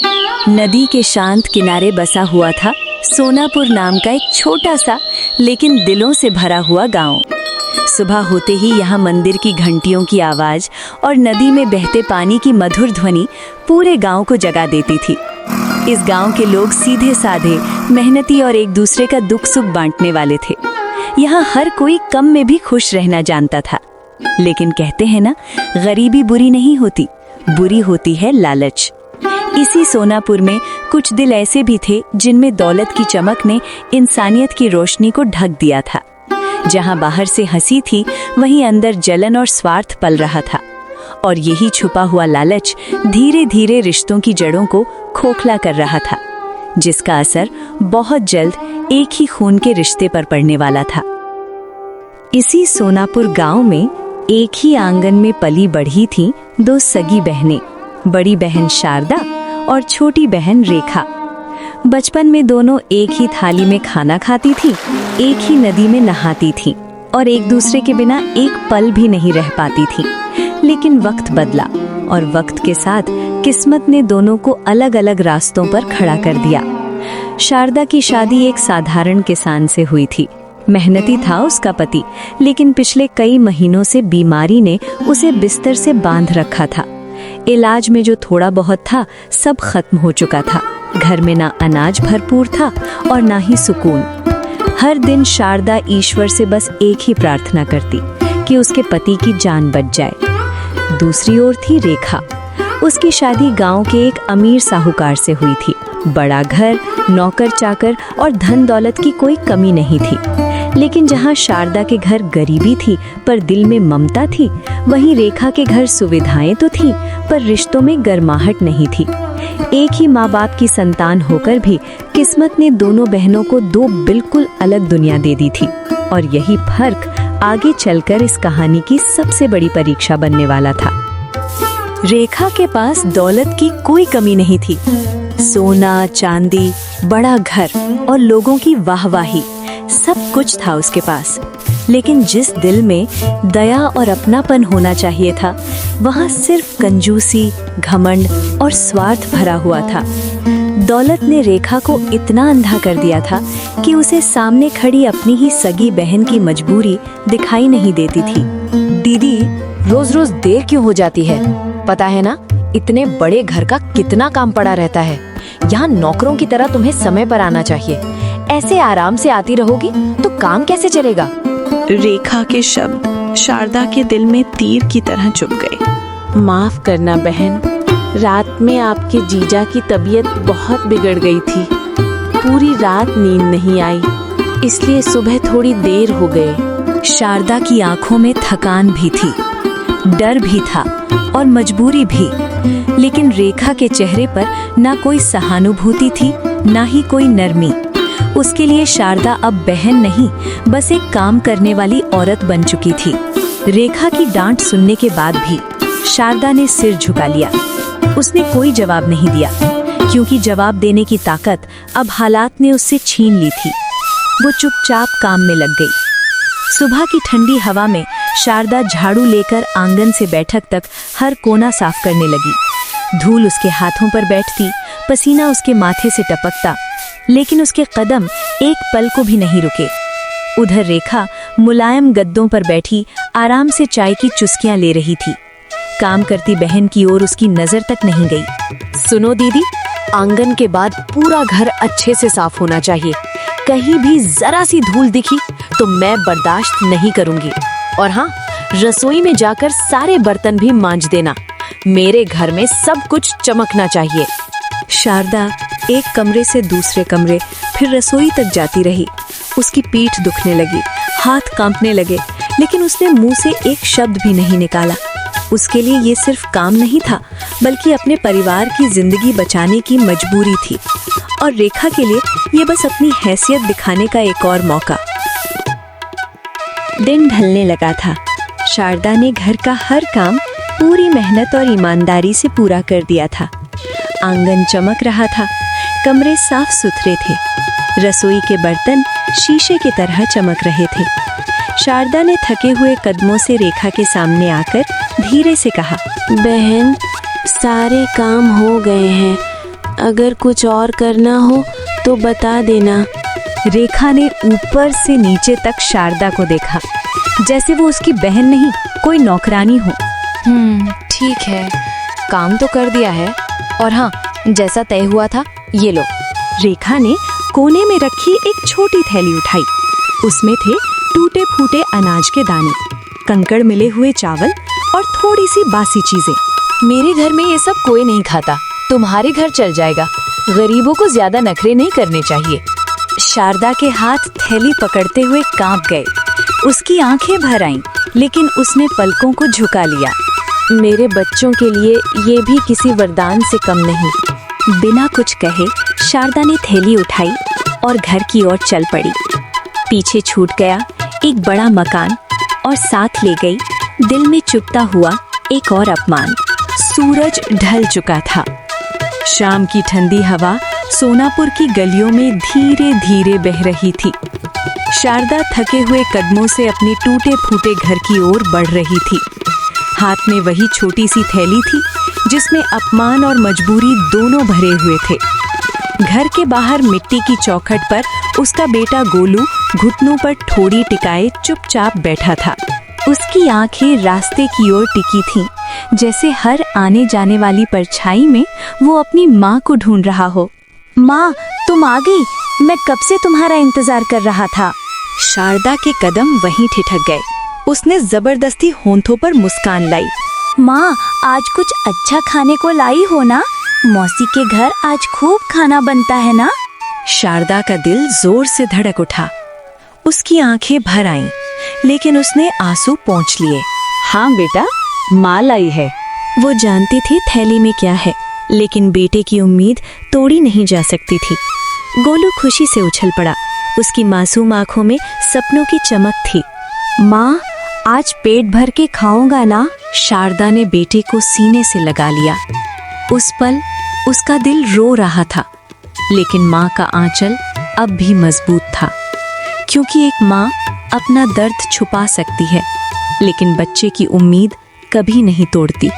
नदी के शांत किनारे बसा हुआ था सोनापुर नाम का एक छोटा सा लेकिन दिलों से भरा हुआ गांव। सुबह होते ही यहाँ मंदिर की घंटियों की आवाज और नदी में बहते पानी की मधुर ध्वनि पूरे गांव को जगा देती थी। इस गांव के लोग सीधे साधे, मेहनती और एक दूसरे का दुख सुख बांटने वाले थे। यहाँ हर कोई कम में भी खुश रहना जानता था। लेकिन कहते हैं ना, गरीबी बुरी नहीं होती, बुरी होती है लालच। इसी सोनापुर में कुछ दिल ऐसे भी थे जिनमें दौलत की चमक ने इंसानियत की रोशनी को ढक दिया था। जहां बाहर से हंसी थी, वहीं अंदर जलन और स्वार्थ पल रहा था। और यही छुपा हुआ लालच धीरे धीरे रिश्तों की जड़ों को खोखला कर रहा था, जिसका असर बहुत जल्द एक ही खून के रिश्ते पर पड़ने वाला था। इसी सोनापुर गांव में एक ही आंगन में पली बढ़ी थीं दो सगी बहनें, बड़ी बहन शारदा और छोटी बहन रेखा। बचपन में दोनों एक ही थाली में खाना खाती थीं, एक ही नदी में नहाती थीं और एक दूसरे के बिना एक पल भी नहीं रह पाती थीं। लेकिन वक्त बदला और वक्त के साथ किस्मत ने दोनों को अलग अलग रास्तों पर खड़ा कर दिया। शारदा की शादी एक साधारण किसान से हुई थी। मेहनती था उसका पति, लेकिन पिछले कई महीनों से बीमारी ने उसे बिस्तर से बांध रखा था। इलाज में जो थोड़ा बहुत था, सब खत्म हो चुका था। घर में ना अनाज भरपूर था और ना ही सुकून। हर दिन शारदा ईश्वर से बस एक ही प्रार्थना करती कि उसके पति की जान बच जाए। दूसरी ओर थी रेखा। उसकी शादी गांव के एक अमीर साहूकार से हुई थी। बड़ा घर, नौकर चाकर और धन दौलत की कोई कमी नहीं थी। लेकिन जहां शारदा के घर गरीबी थी पर दिल में ममता थी, वहीं रेखा के घर सुविधाएं तो थी पर रिश्तों में गर्माहट नहीं थी। एक ही माँ बाप की संतान होकर भी किस्मत ने दोनों बहनों को दो बिल्कुल अलग दुनिया दे दी थी। और यही फर्क आगे चलकर इस कहानी की सबसे बड़ी परीक्षा बनने वाला था। रेखा के पास दौलत की कोई कमी नहीं थी। सोना, चांदी, बड़ा घर और लोगों की वाहवाही, सब कुछ था उसके पास। लेकिन जिस दिल में दया और अपनापन होना चाहिए था, वहाँ सिर्फ कंजूसी, घमंड और स्वार्थ भरा हुआ था। दौलत ने रेखा को इतना अंधा कर दिया था कि उसे सामने खड़ी अपनी ही सगी बहन की मजबूरी दिखाई नहीं देती थी। दीदी, रोज रोज देर क्यों हो जाती है? पता है ना, इतने बड़े घर का कितना काम पड़ा रहता है। यहाँ नौकरों की तरह तुम्हें समय पर आना चाहिए। ऐसे आराम से आती रहोगी तो काम कैसे चलेगा? रेखा के शब्द शारदा के दिल में तीर की तरह चुभ गए। माफ करना बहन, रात में आपके जीजा की तबीयत बहुत बिगड़ गई थी। पूरी रात नींद नहीं आई, इसलिए सुबह थोड़ी देर हो गए। शारदा की आंखों में थकान भी थी, डर भी था और मजबूरी भी। लेकिन रेखा के चेहरे पर ना कोई सहानुभूति थी, ना ही कोई नरमी। उसके लिए शारदा अब बहन नहीं, बस एक काम करने वाली औरत बन चुकी थी। रेखा की डांट सुनने के बाद भी शारदा ने सिर झुका लिया। उसने कोई जवाब नहीं दिया, क्योंकि जवाब देने की ताकत अब हालात ने उससे छीन ली थी। वो चुपचाप काम में लग गई। सुबह की ठंडी हवा में शारदा झाड़ू लेकर आंगन से बैठक तक हर कोना साफ करने लगी। धूल उसके हाथों पर बैठती, पसीना उसके माथे से टपकता, लेकिन उसके कदम एक पल को भी नहीं रुके। उधर रेखा मुलायम गद्दों पर बैठी आराम से चाय की चुस्कियां ले रही थी। काम करती बहन की ओर उसकी नजर तक नहीं गई। सुनो दीदी, आंगन के बाद पूरा घर अच्छे से साफ होना चाहिए। कहीं भी जरा सी धूल दिखी तो मैं बर्दाश्त नहीं करूंगी। और हाँ, रसोई में जाकर सारे बर्तन भी मांज देना। मेरे घर में सब कुछ चमकना चाहिए। शारदा एक कमरे से दूसरे कमरे, फिर रसोई तक जाती रही। उसकी पीठ दुखने लगी, हाथ कांपने लगे, लेकिन उसने मुंह से एक शब्द भी नहीं निकाला। उसके लिए ये सिर्फ काम नहीं था, बल्कि अपने परिवार की जिंदगी बचाने की मजबूरी थी। और रेखा के लिए ये बस अपनी हैसियत दिखाने का एक और मौका। दिन ढलने लगा था। शारदा ने घर का हर काम पूरी मेहनत और ईमानदारी से पूरा कर दिया था। आंगन चमक रहा था, कमरे साफ सुथरे थे, रसोई के बर्तन शीशे की तरह चमक रहे थे। शारदा ने थके हुए कदमों से रेखा के सामने आकर धीरे से कहा, बहन, सारे काम हो गए हैं, अगर कुछ और करना हो तो बता देना। रेखा ने ऊपर से नीचे तक शारदा को देखा, जैसे वो उसकी बहन नहीं कोई नौकरानी हो। ठीक है, काम तो कर दिया है। और हाँ, जैसा तय हुआ था, ये लो। रेखा ने कोने में रखी एक छोटी थैली उठाई। उसमें थे टूटे फूटे अनाज के दाने, कंकड़ मिले हुए चावल और थोड़ी सी बासी चीजें। मेरे घर में ये सब कोई नहीं खाता, तुम्हारे घर चल जाएगा। गरीबों को ज्यादा नखरे नहीं करने चाहिए। शारदा के हाथ थैली पकड़ते हुए कांप गए। उसकी आंखें भर आईं, लेकिन उसने पलकों को झुका लिया। मेरे बच्चों के लिए ये भी किसी वरदान से कम नहीं। बिना कुछ कहे शारदा ने थैली उठाई और घर की ओर चल पड़ी। पीछे छूट गया एक बड़ा मकान और साथ ले गई दिल में चुभता हुआ एक और अपमान। सूरज ढल चुका था। शाम की ठंडी हवा सोनापुर की गलियों में धीरे धीरे बह रही थी। शारदा थके हुए कदमों से अपने टूटे फूटे घर की ओर बढ़ रही थी। हाथ में वही छोटी सी थैली थी जिसमें अपमान और मजबूरी दोनों भरे हुए थे। घर के बाहर मिट्टी की चौखट पर उसका बेटा गोलू घुटनों पर ठोड़ी टिकाए चुपचाप बैठा था। उसकी आंखें रास्ते की ओर टिकी थीं, जैसे हर आने जाने वाली परछाई में वो अपनी माँ को ढूंढ रहा हो। माँ, तुम आ गई, मैं कब से तुम्हारा इंतजार कर रहा था। शारदा के कदम वहीं ठिठक गए। उसने जबरदस्ती होंठों पर मुस्कान लाई। माँ, आज कुछ अच्छा खाने को लाई हो ना? मौसी के घर आज खूब खाना बनता है ना? शारदा का दिल जोर से धड़क उठा। उसकी आंखें भर आईं, लेकिन उसने आंसू पोंछ लिए। हाँ बेटा, माँ लाई है। वो जानती थी थैली में क्या है, लेकिन बेटे की उम्मीद तोड़ी नहीं जा सकती थी। गोलू खुशी से उछल पड़ा। उसकी मासूम आंखों में सपनों की चमक थी। माँ, आज पेट भर के खाऊंगा ना? शारदा ने बेटे को सीने से लगा लिया। उस पल उसका दिल रो रहा था, लेकिन माँ का आंचल अब भी मजबूत था, क्योंकि एक माँ अपना दर्द छुपा सकती है, लेकिन बच्चे की उम्मीद कभी नहीं तोड़ती।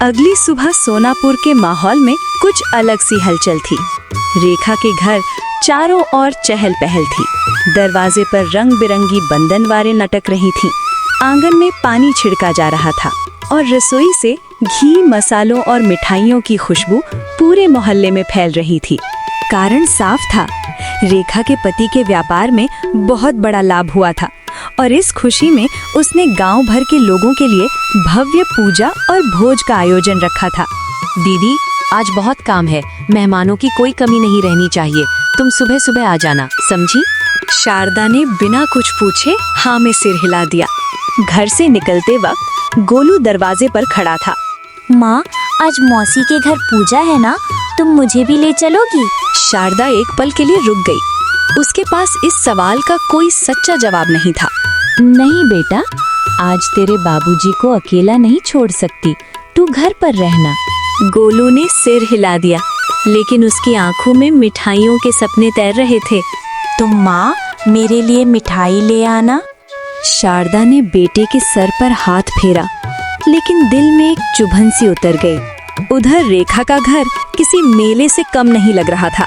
अगली सुबह सोनापुर के माहौल में कुछ अलग सी हलचल थी। रेखा के घर चारों ओर चहल पहल थी। दरवाजे पर रंग बिरंगी बंधनवारें लटक रही थीं। आंगन में पानी छिड़का जा रहा था और रसोई से घी, मसालों और मिठाइयों की खुशबू पूरे मोहल्ले में फैल रही थी। कारण साफ था, रेखा के पति के व्यापार में बहुत बड़ा लाभ हुआ था और इस खुशी में उसने गांव भर के लोगों के लिए भव्य पूजा और भोज का आयोजन रखा था। दीदी, आज बहुत काम है, मेहमानों की कोई कमी नहीं रहनी चाहिए। तुम सुबह सुबह आ जाना, समझी? शारदा ने बिना कुछ पूछे हाँ में सिर हिला दिया। घर से निकलते वक्त गोलू दरवाजे पर खड़ा था। माँ, आज मौसी के घर पूजा है ना? तुम मुझे भी ले चलोगी? शारदा एक पल के लिए रुक गई। उसके पास इस सवाल का कोई सच्चा जवाब नहीं था। नहीं बेटा, आज तेरे बाबूजी को अकेला नहीं छोड़ सकती, तू घर पर रहना। गोलू ने सिर हिला दिया, लेकिन उसकी आंखों में मिठाइयों के सपने तैर रहे थे। तुम माँ, मेरे लिए मिठाई ले आना। शारदा ने बेटे के सर पर हाथ फेरा, लेकिन दिल में एक चुभन सी उतर गई। उधर रेखा का घर किसी मेले से कम नहीं लग रहा था।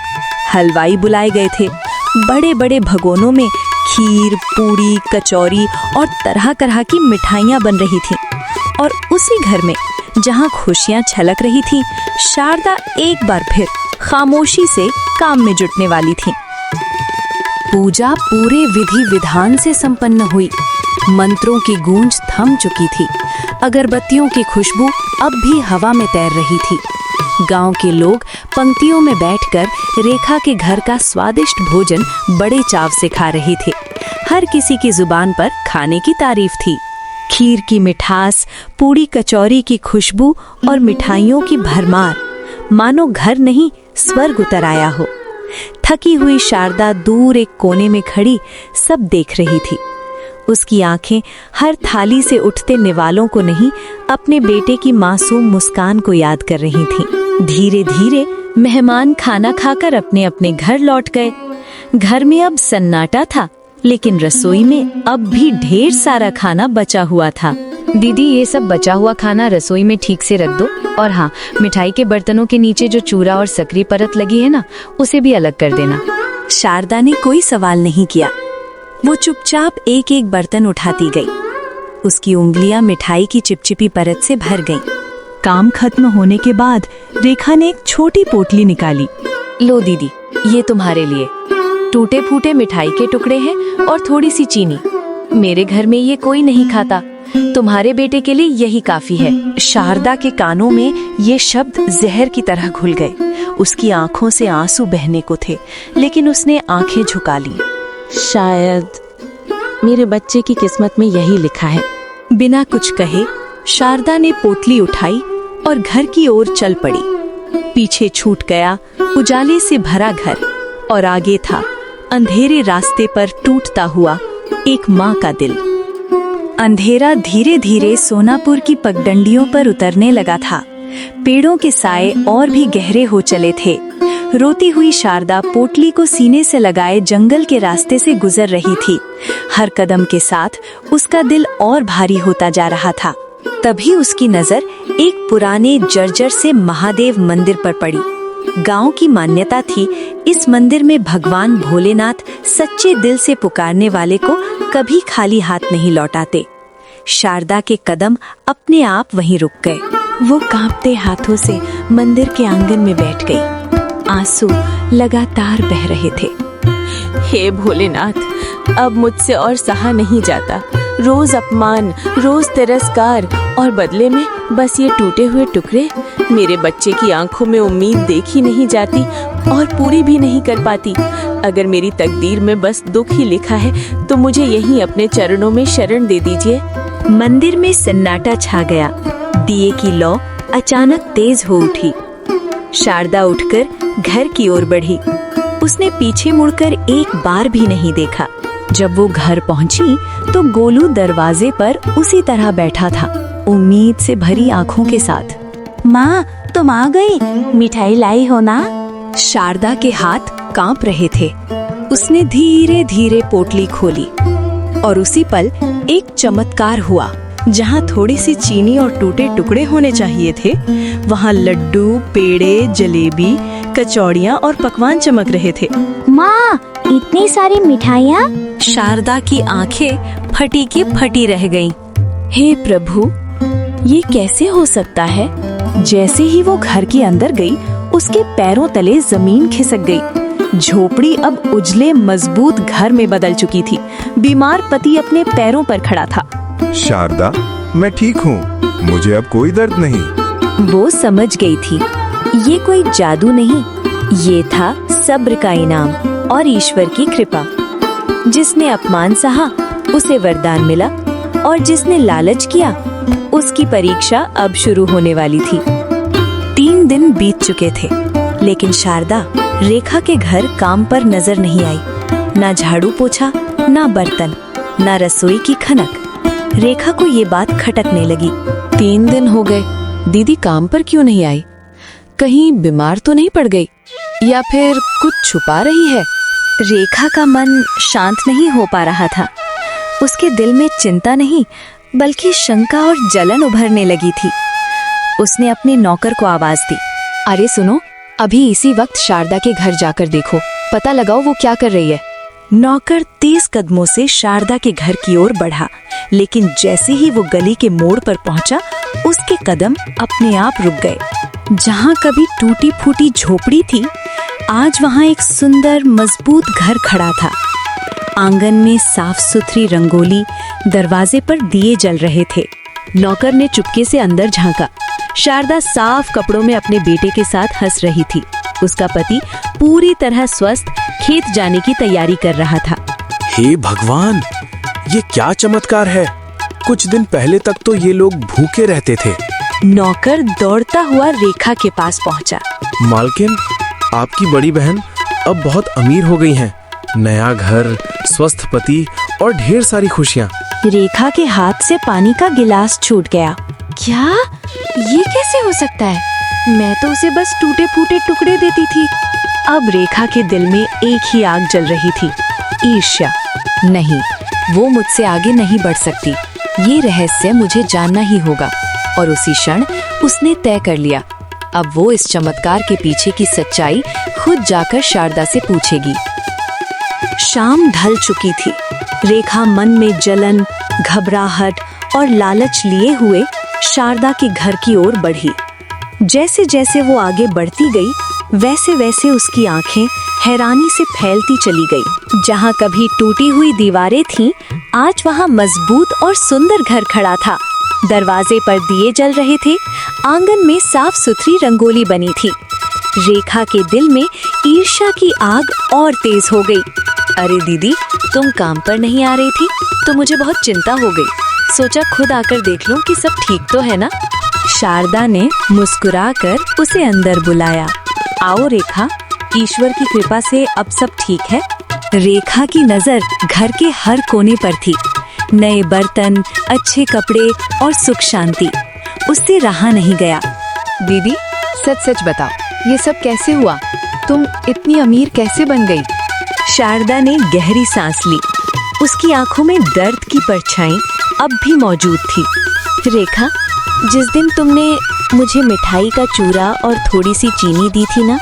हलवाई बुलाए गए थे। बड़े बड़े भगोनों में खीर, पूरी, कचौरी और तरह तरह की मिठाइयाँ बन रही थीं। और उसी घर में जहाँ खुशियाँ छलक रही थीं, शारदा एक बार फिर खामोशी से काम में जुटने वाली थी। पूजा पूरे विधि विधान से संपन्न हुई। मंत्रों की गूंज थम चुकी थी। अगरबत्तियों की खुशबू अब भी हवा में तैर रही थी। गांव के लोग पंक्तियों में बैठकर रेखा के घर का स्वादिष्ट भोजन बड़े चाव से खा रहे थे। हर किसी की जुबान पर खाने की तारीफ थी। खीर की मिठास, पूरी कचौरी की खुशबू और मिठाइयों की भरमार, मानो घर नहीं स्वर्ग उतर आया हो। थकी हुई शारदा दूर एक कोने में खड़ी सब देख रही थी। उसकी आंखें हर थाली से उठते निवालों को नहीं, अपने बेटे की मासूम मुस्कान को याद कर रही थीं। धीरे धीरे मेहमान खाना खाकर अपने अपने घर लौट गए। घर में अब सन्नाटा था, लेकिन रसोई में अब भी ढेर सारा खाना बचा हुआ था। दीदी ये सब बचा हुआ खाना रसोई में ठीक से रख दो, और हाँ, मिठाई के बर्तनों के नीचे जो चूरा और सकरी परत लगी है ना, उसे भी अलग कर देना। शारदा ने कोई सवाल नहीं किया। वो चुपचाप एक एक बर्तन उठाती गई। उसकी उंगलियां मिठाई की चिपचिपी परत से भर गईं। काम खत्म होने के बाद रेखा ने एक छोटी पोटली निकाली। लो दीदी, ये तुम्हारे लिए। टूटे फूटे मिठाई के टुकड़े हैं और थोड़ी सी चीनी। मेरे घर में ये कोई नहीं खाता, तुम्हारे बेटे के लिए यही काफी है। शारदा के कानों में ये शब्द जहर की तरह घुल गए। उसकी आंखों से आंसू बहने को थे, लेकिन उसने आंखें झुका ली। शायद मेरे बच्चे की किस्मत में यही लिखा है। बिना कुछ कहे शारदा ने पोटली उठाई और घर की ओर चल पड़ी। पीछे छूट गया उजाले से भरा घर, और आगे था अंधेरे रास्ते पर टूटता हुआ एक माँ का दिल। अंधेरा धीरे धीरे सोनापुर की पगडंडियों पर उतरने लगा था। पेड़ों के साए और भी गहरे हो चले थे। रोती हुई शारदा पोटली को सीने से लगाए जंगल के रास्ते से गुजर रही थी। हर कदम के साथ उसका दिल और भारी होता जा रहा था। तभी उसकी नजर एक पुराने जर्जर से महादेव मंदिर पर पड़ी। गांव की मान्यता थी, इस मंदिर में भगवान भोलेनाथ सच्चे दिल से पुकारने वाले को कभी खाली हाथ नहीं लौटाते। शारदा के कदम अपने आप वहीं रुक गए। वो कांपते हाथों से मंदिर के आंगन में बैठ गई। आंसू लगातार बह रहे थे। हे भोलेनाथ, अब मुझसे और सहा नहीं जाता। रोज अपमान, रोज तिरस्कार, और बदले में बस ये टूटे हुए टुकड़े। मेरे बच्चे की आंखों में उम्मीद देखी नहीं जाती और पूरी भी नहीं कर पाती। अगर मेरी तकदीर में बस दुख ही लिखा है तो मुझे यहीं अपने चरणों में शरण दे दीजिए। मंदिर में सन्नाटा छा गया। दिए की लौ अचानक तेज हो उठी। शारदा उठकर घर की ओर बढ़ी। उसने पीछे मुड़कर एक बार भी नहीं देखा। जब वो घर पहुंची तो गोलू दरवाजे पर उसी तरह बैठा था, उम्मीद से भरी आंखों के साथ। माँ, तुम आ गई? मिठाई लाई हो ना? शारदा के हाथ कांप रहे थे। उसने धीरे धीरे पोटली खोली और उसी पल एक चमत्कार हुआ। जहाँ थोड़ी सी चीनी और टूटे टुकड़े होने चाहिए थे, वहाँ लड्डू, पेड़े, जलेबी, कचौड़ियाँ और पकवान चमक रहे थे। माँ, इतनी सारी मिठाइयाँ! शारदा की आंखें फटी की फटी रह गईं। हे प्रभु, ये कैसे हो सकता है? जैसे ही वो घर के अंदर गई, उसके पैरों तले जमीन खिसक गई। झोपड़ी अब उजले मजबूत घर में बदल चुकी थी। बीमार पति अपने पैरों पर खड़ा था। शारदा, मैं ठीक हूँ, मुझे अब कोई दर्द नहीं। वो समझ गई थी, ये कोई जादू नहीं, ये था सब्र का इनाम और ईश्वर की कृपा। जिसने अपमान सहा, उसे वरदान मिला, और जिसने लालच किया, उसकी परीक्षा अब शुरू होने वाली थी। 3 दिन बीत चुके थे, लेकिन शारदा रेखा के घर काम पर नजर नहीं आई। ना झाड़ू पोछा, ना बर्तन, ना रसोई की खनक। रेखा को ये बात खटकने लगी। 3 दिन हो गए, दीदी काम पर क्यों नहीं आई? कहीं बीमार तो नहीं पड़ गई, या फिर कुछ छुपा रही है? रेखा का मन शांत नहीं हो पा रहा था। उसके दिल में चिंता नहीं, बल्कि शंका और जलन उभरने लगी थी। उसने अपने नौकर को आवाज दी। अरे सुनो, अभी इसी वक्त शारदा के घर जाकर देखो, पता लगाओ वो क्या कर रही है। नौकर तेज कदमों से शारदा के घर की ओर बढ़ा, लेकिन जैसे ही वो गली के मोड़ पर पहुंचा, उसके कदम अपने आप रुक गए। जहां कभी टूटी फूटी झोपड़ी थी, आज वहां एक सुंदर मजबूत घर खड़ा था। आंगन में साफ सुथरी रंगोली, दरवाजे पर दिए जल रहे थे। नौकर ने चुपके से अंदर झांका। शारदा साफ कपड़ों में अपने बेटे के साथ हंस रही थी। उसका पति पूरी तरह स्वस्थ खेत जाने की तैयारी कर रहा था। हे भगवान, ये क्या चमत्कार है! कुछ दिन पहले तक तो ये लोग भूखे रहते थे। नौकर दौड़ता हुआ रेखा के पास पहुंचा। मालकिन, आपकी बड़ी बहन अब बहुत अमीर हो गई हैं। नया घर, स्वस्थ पति और ढेर सारी खुशियाँ। रेखा के हाथ से पानी का गिलास छूट गया। क्या? ये कैसे हो सकता है? मैं तो उसे बस टूटे फूटे टुकड़े देती थी। अब रेखा के दिल में एक ही आग जल रही थी, ईर्ष्या। नहीं, वो मुझसे आगे नहीं बढ़ सकती। ये रहस्य मुझे जानना ही होगा। और उसी क्षण उसने तय कर लिया, अब वो इस चमत्कार के पीछे की सच्चाई खुद जाकर शारदा से पूछेगी। शाम ढल चुकी थी। रेखा मन में जलन, घबराहट और लालच लिए हुए शारदा के घर की ओर बढ़ी। जैसे जैसे वो आगे बढ़ती गई, वैसे वैसे उसकी आंखें हैरानी से फैलती चली गई। जहाँ कभी टूटी हुई दीवारें थीं, आज वहाँ मजबूत और सुंदर घर खड़ा था। दरवाजे पर दिए जल रहे थे, आंगन में साफ सुथरी रंगोली बनी थी। रेखा के दिल में ईर्ष्या की आग और तेज हो गई। अरे दीदी, तुम काम पर नहीं आ रही थी तो मुझे बहुत चिंता हो गई। सोचा खुद आकर देख लूं कि सब ठीक तो है ना। शारदा ने मुस्कुराकर उसे अंदर बुलाया। आओ रेखा, ईश्वर की कृपा से अब सब ठीक है। रेखा की नजर घर के हर कोने पर थी। नए बर्तन, अच्छे कपड़े और सुख शांति। उससे रहा नहीं गया। दीदी, सच सच बताओ, ये सब कैसे हुआ? तुम इतनी अमीर कैसे बन गई? शारदा ने गहरी सांस ली। उसकी आंखों में दर्द की परछाई अब भी मौजूद थी। रेखा, जिस दिन तुमने मुझे मिठाई का चूरा और थोड़ी सी चीनी दी थी ना,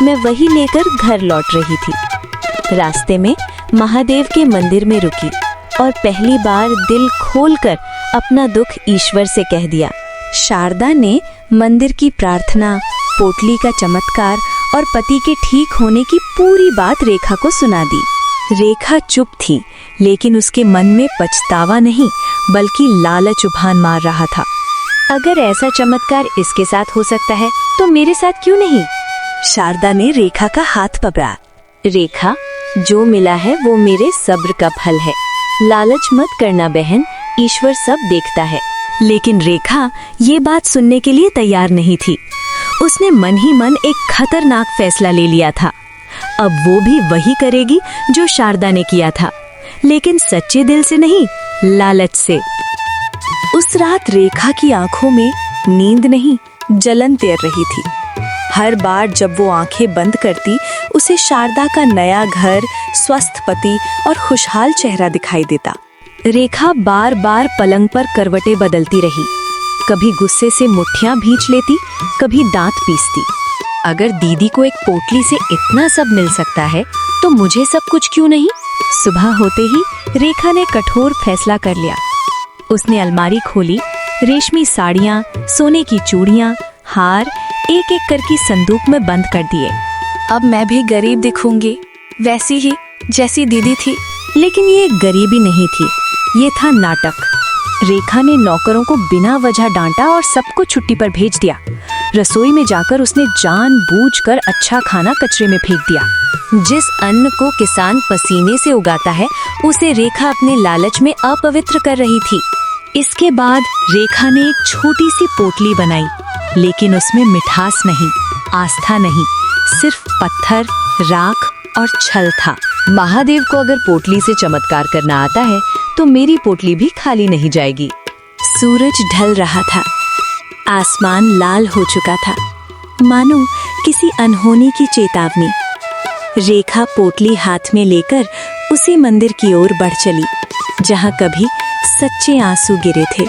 मैं वही लेकर घर लौट रही थी। रास्ते में महादेव के मंदिर में रुकी और पहली बार दिल खोलकर अपना दुख ईश्वर से कह दिया। शारदा ने मंदिर की प्रार्थना, पोटली का चमत्कार और पति के ठीक होने की पूरी बात रेखा को सुना दी। रेखा चुप थी, लेकिन उसके मन में पछतावा नहीं बल्कि लालच उफान मार रहा था। अगर ऐसा चमत्कार इसके साथ हो सकता है तो मेरे साथ क्यों नहीं? शारदा ने रेखा का हाथ पकड़ा। रेखा, जो मिला है वो मेरे सब्र का फल है। लालच मत करना बहन, ईश्वर सब देखता है। लेकिन रेखा ये बात सुनने के लिए तैयार नहीं थी। उसने मन ही मन एक खतरनाक फैसला ले लिया था। अब वो भी वही करेगी जो शारदा ने किया था, लेकिन सच्चे दिल से नहीं, लालच से। उस रात रेखा की आंखों में नींद नहीं, जलन तैर रही थी। हर बार जब वो आंखें बंद करती, उसे शारदा का नया घर, स्वस्थ पति और खुशहाल चेहरा दिखाई देता। रेखा बार बार पलंग पर करवटें बदलती रही। कभी गुस्से से मुट्ठियां भींच लेती, कभी दांत पीसती। अगर दीदी को एक पोटली से इतना सब मिल सकता है तो मुझे सब कुछ क्यों नहीं? सुबह होते ही रेखा ने कठोर फैसला कर लिया। उसने अलमारी खोली, रेशमी साड़ियाँ, सोने की चूड़ियाँ, हार एक एक करके संदूक में बंद कर दिए। अब मैं भी गरीब दिखूंगी, वैसी ही जैसी दीदी थी। लेकिन ये गरीबी नहीं थी, ये था नाटक। रेखा ने नौकरों को बिना वजह डांटा और सबको छुट्टी पर भेज दिया। रसोई में जाकर उसने जानबूझकर अच्छा खाना कचरे में फेंक दिया। जिस अन्न को किसान पसीने से उगाता है, उसे रेखा अपने लालच में अपवित्र कर रही थी। इसके बाद रेखा ने एक छोटी सी पोटली बनाई, लेकिन उसमें मिठास नहीं, आस्था नहीं, सिर्फ पत्थर, राख और छल था। महादेव को अगर पोटली से चमत्कार करना आता है तो मेरी पोटली भी खाली नहीं जाएगी। सूरज ढल रहा था, आसमान लाल हो चुका था, मानो किसी अनहोनी की चेतावनी। रेखा पोटली हाथ में लेकर उसी मंदिर की ओर बढ़ चली, जहाँ कभी सच्चे आंसू गिरे थे।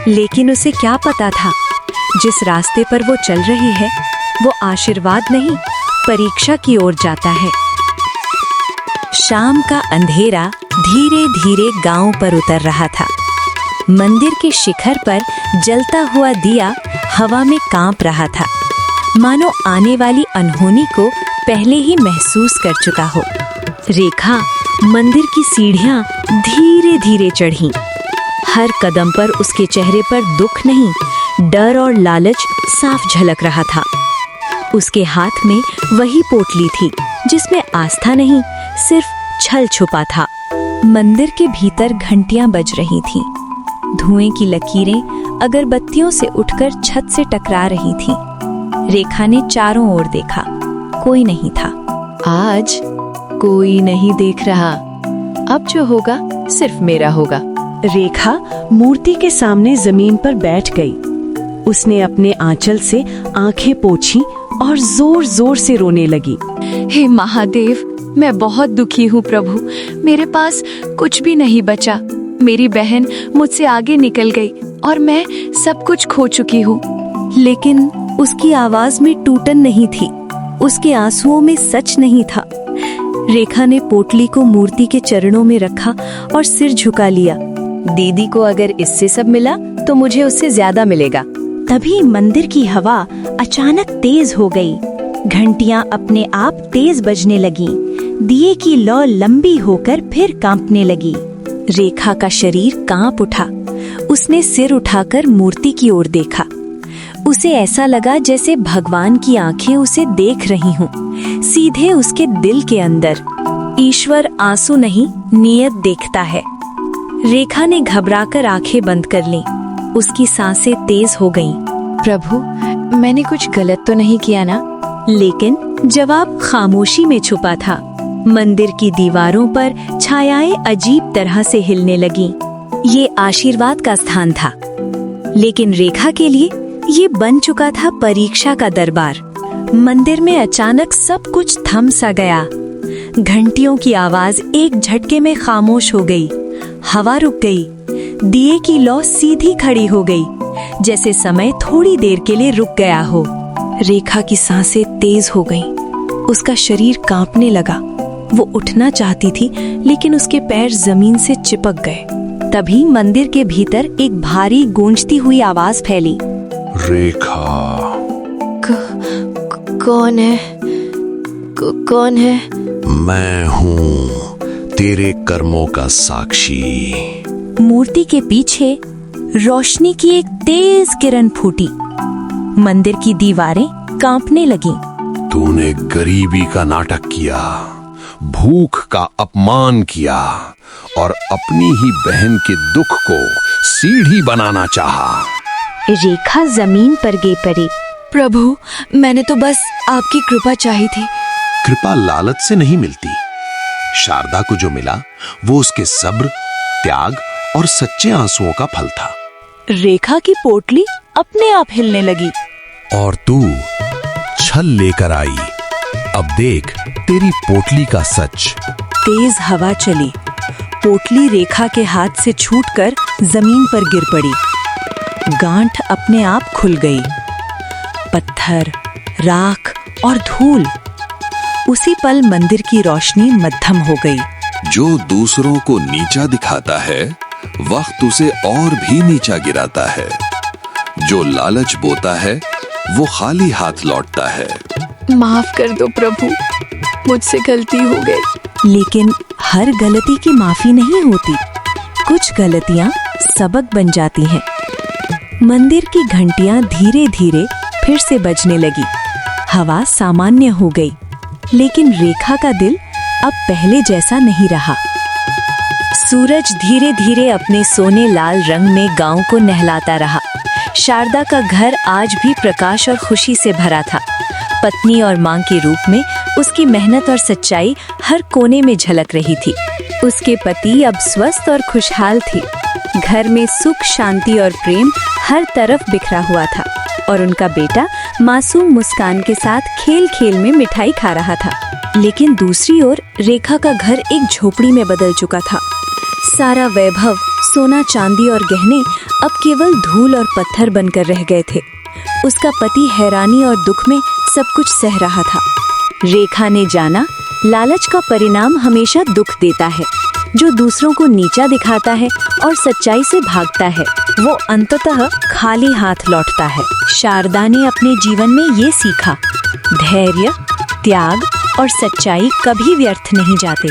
लेकिन उसे क्या पता था, जिस रास्ते पर वो चल रही है वो आशीर्वाद नहीं, परीक्षा की ओर जाता है। शाम का अंधेरा धीरे धीरे गांव पर उतर रहा था। मंदिर के शिखर पर जलता हुआ दिया हवा में कांप रहा था, मानो आने वाली अनहोनी को पहले ही महसूस कर चुका हो। रेखा मंदिर की सीढ़ियां धीरे धीरे चढ़ी। हर कदम पर उसके चेहरे पर दुख नहीं, डर और लालच साफ झलक रहा था। उसके हाथ में वही पोटली थी जिसमें आस्था नहीं, सिर्फ छल छुपा था। मंदिर के भीतर घंटियां बज रही थीं। धुएं की लकीरें अगरबत्तियों से उठकर छत से टकरा रही थीं। रेखा ने चारों ओर देखा, कोई नहीं था। आज कोई नहीं देख रहा, अब जो होगा सिर्फ मेरा होगा। रेखा मूर्ति के सामने जमीन पर बैठ गई। उसने अपने आंचल से आंखें पोंछी और जोर जोर से रोने लगी। हे महादेव, मैं बहुत दुखी हूँ प्रभु, मेरे पास कुछ भी नहीं बचा। मेरी बहन मुझसे आगे निकल गई और मैं सब कुछ खो चुकी हूँ। लेकिन उसकी आवाज में टूटन नहीं थी, उसके आंसुओं में सच नहीं था। रेखा ने पोटली को मूर्ति के चरणों में रखा और सिर झुका लिया। दीदी को अगर इससे सब मिला तो मुझे उससे ज्यादा मिलेगा। तभी मंदिर की हवा अचानक तेज हो गई। घंटियां अपने आप तेज बजने लगीं। दिए की लौ लंबी होकर फिर कांपने लगी। रेखा का शरीर कांप उठा। उसने सिर उठाकर मूर्ति की ओर देखा। उसे ऐसा लगा जैसे भगवान की आंखें उसे देख रही हों, सीधे उसके दिल के अंदर। ईश्वर आंसू नहीं, नियत देखता है। रेखा ने घबराकर आंखें बंद कर लीं। उसकी सांसें तेज हो गईं। प्रभु, मैंने कुछ गलत तो नहीं किया ना? लेकिन जवाब खामोशी में छुपा था। मंदिर की दीवारों पर छायाएं अजीब तरह से हिलने लगीं। ये आशीर्वाद का स्थान था, लेकिन रेखा के लिए ये बन चुका था परीक्षा का दरबार। मंदिर में अचानक सब कुछ थम सा गया। घंटियों की आवाज एक झटके में खामोश हो गई। हवा रुक गई। दिए की लौ सीधी खड़ी हो गई, जैसे समय थोड़ी देर के लिए रुक गया हो। रेखा की सांसें तेज हो गईं। उसका शरीर कांपने लगा। वो उठना चाहती थी, लेकिन उसके पैर जमीन से चिपक गए। तभी मंदिर के भीतर एक भारी गूंजती हुई आवाज फैली। रेखा, कौन है? कौन है? मैं हूँ तेरे कर्मों का साक्षी। मूर्ति के पीछे रोशनी की एक तेज किरण फूटी। मंदिर की दीवारें कांपने लगीं। तूने गरीबी का नाटक किया, भूख का अपमान किया और अपनी ही बहन के दुख को सीढ़ी बनाना चाहा। रेखा जमीन पर गिर पड़ी। प्रभु, मैंने तो बस आपकी कृपा चाही थी। कृपा लालच से नहीं मिलती। शारदा को जो मिला वो उसके सब्र, त्याग और सच्चे आंसुओं का फल था। रेखा की पोटली अपने आप हिलने लगी। और तू छल लेकर आई। अब देख तेरी पोटली का सच। तेज हवा चली। पोटली रेखा के हाथ से छूटकर जमीन पर गिर पड़ी। गांठ अपने आप खुल गई। पत्थर, राख और धूल। उसी पल मंदिर की रोशनी मध्यम हो गई। जो दूसरों को नीचा दिखाता है, वक्त उसे और भी नीचा गिराता है। जो लालच बोता है, वो खाली हाथ लौटता है। माफ कर दो प्रभु, मुझसे गलती हो गई। लेकिन हर गलती की माफी नहीं होती। कुछ गलतियां सबक बन जाती हैं। मंदिर की घंटियां धीरे धीरे फिर से बजने लगी। हवा सामान्य हो गई, लेकिन रेखा का दिल अब पहले जैसा नहीं रहा। सूरज धीरे धीरे अपने सोने लाल रंग में गांव को नहलाता रहा। शारदा का घर आज भी प्रकाश और खुशी से भरा था। पत्नी और मां के रूप में उसकी मेहनत और सच्चाई हर कोने में झलक रही थी। उसके पति अब स्वस्थ और खुशहाल थे। घर में सुख, शांति और प्रेम हर तरफ बिखरा हुआ था और उनका बेटा मासूम मुस्कान के साथ खेल खेल में मिठाई खा रहा था। लेकिन दूसरी ओर रेखा का घर एक झोपड़ी में बदल चुका था। सारा वैभव, सोना, चांदी और गहने अब केवल धूल और पत्थर बनकर रह गए थे। उसका पति हैरानी और दुख में सब कुछ सह रहा था। रेखा ने जाना, लालच का परिणाम हमेशा दुख देता है। जो दूसरों को नीचा दिखाता है और सच्चाई से भागता है, वो अंततः खाली हाथ लौटता है। शारदा ने अपने जीवन में ये सीखा, धैर्य, त्याग और सच्चाई कभी व्यर्थ नहीं जाते।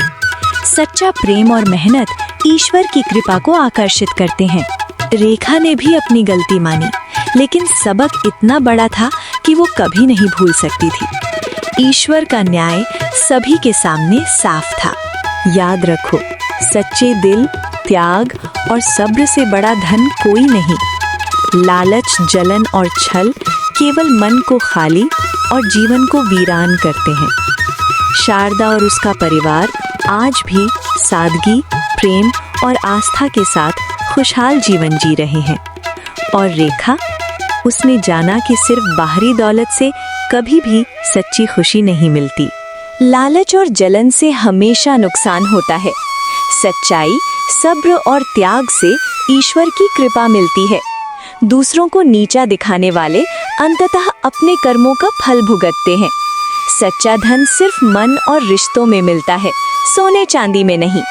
सच्चा प्रेम और मेहनत ईश्वर की कृपा को आकर्षित करते हैं। रेखा ने भी अपनी गलती मानी, लेकिन सबक इतना बड़ा था कि वो कभी नहीं भूल सकती थी। ईश्वर का न्याय सभी के सामने साफ था। याद रखो, सच्चे दिल, त्याग और सब्र से बड़ा धन कोई नहीं। लालच, जलन और छल केवल मन को खाली और जीवन को वीरान करते हैं। शारदा और उसका परिवार आज भी सादगी, प्रेम और आस्था के साथ खुशहाल जीवन जी रहे हैं। और रेखा, उसने जाना कि सिर्फ बाहरी दौलत से कभी भी सच्ची खुशी नहीं मिलती। लालच और जलन से हमेशा नुकसान होता है। सच्चाई, सब्र और त्याग से ईश्वर की कृपा मिलती है। दूसरों को नीचा दिखाने वाले अंततः अपने कर्मों का फल भुगतते हैं। सच्चा धन सिर्फ मन और रिश्तों में मिलता है, सोने चांदी में नहीं।